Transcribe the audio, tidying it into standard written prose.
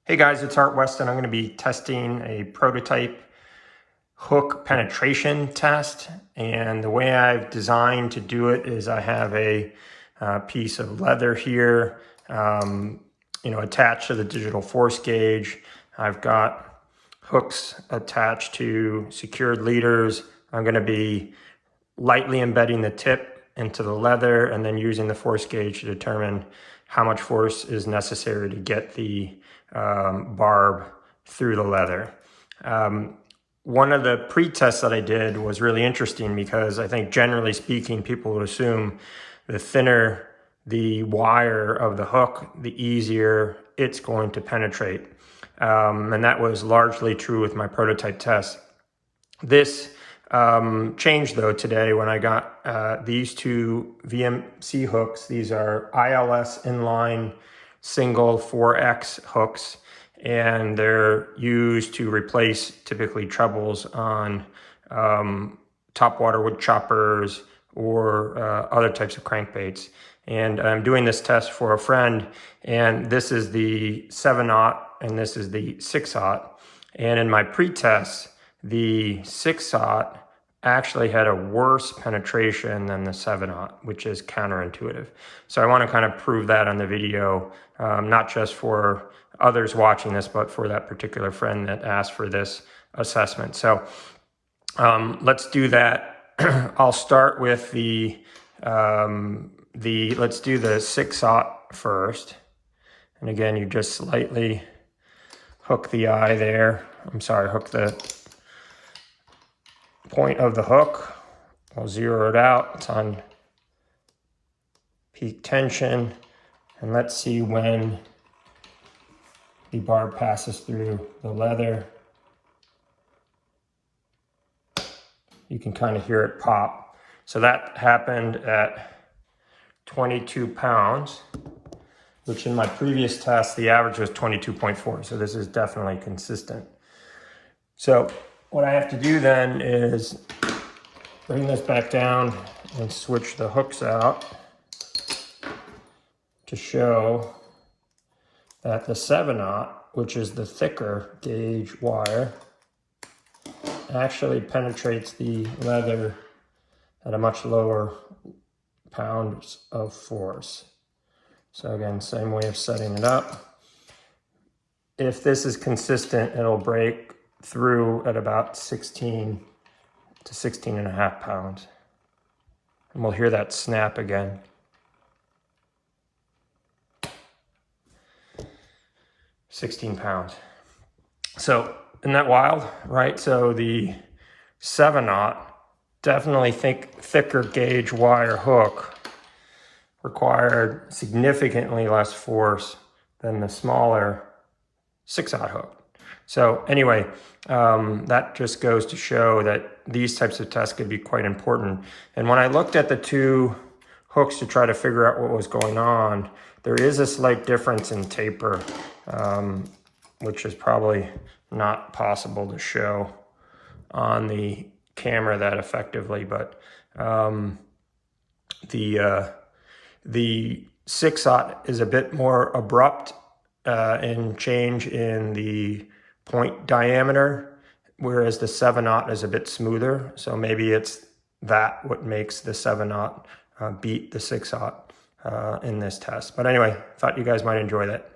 Hey guys, it's Art Weston. I'm going to be testing a prototype hook penetration test, and the way I've designed to do it is I have a piece of leather here, attached to the digital force gauge. I've got hooks attached to secured leaders. I'm going to be lightly embedding the tip into the leather and then using the force gauge to determine how much force is necessary to get the barb through the leather. One of the pre-tests that I did was really interesting because I think generally speaking, people would assume the thinner the wire of the hook, the easier it's going to penetrate. And that was largely true with my prototype test. This changed though today when I got these two VMC hooks. These are ILS inline single 4X hooks, and they're used to replace typically trebles on top water wood choppers or other types of crankbaits. And I'm doing this test for a friend, and this is the 7/0 and this is the 6/0. And in my pre-test, the 6/0 actually had a worse penetration than the 7/0, which is counterintuitive. So I want to kind of prove that on the video, not just for others watching this, but for that particular friend that asked for this assessment. So let's do that. I'll start with let's do the 6/0 first. And again, you just slightly hook the eye there. Hook the point of the hook. I'll zero it out. It's on peak tension. And let's see when the barb passes through the leather. You can kind of hear it pop. So that happened at 22 pounds, which in my previous test, the average was 22.4. So this is definitely consistent. So what I have to do then is bring this back down and switch the hooks out to show that the 7/0, which is the thicker gauge wire, actually penetrates the leather at a much lower pounds of force. So again, same way of setting it up. If this is consistent, it'll break through at about 16 to 16.5 pounds. And we'll hear that snap again. £16 pounds. So isn't that wild, right? So the 7/0, definitely thicker gauge wire hook, required significantly less force than the smaller 6/0 hook. So anyway, that just goes to show that these types of tests could be quite important. And when I looked at the two hooks to try to figure out what was going on, there is a slight difference in taper, which is probably not possible to show on the camera that effectively, but the 6/0 is a bit more abrupt in change in the point diameter, whereas the 7/0 is a bit smoother. So maybe it's that what makes the 7/0 beat the 6/0 in this test. But anyway, thought you guys might enjoy that.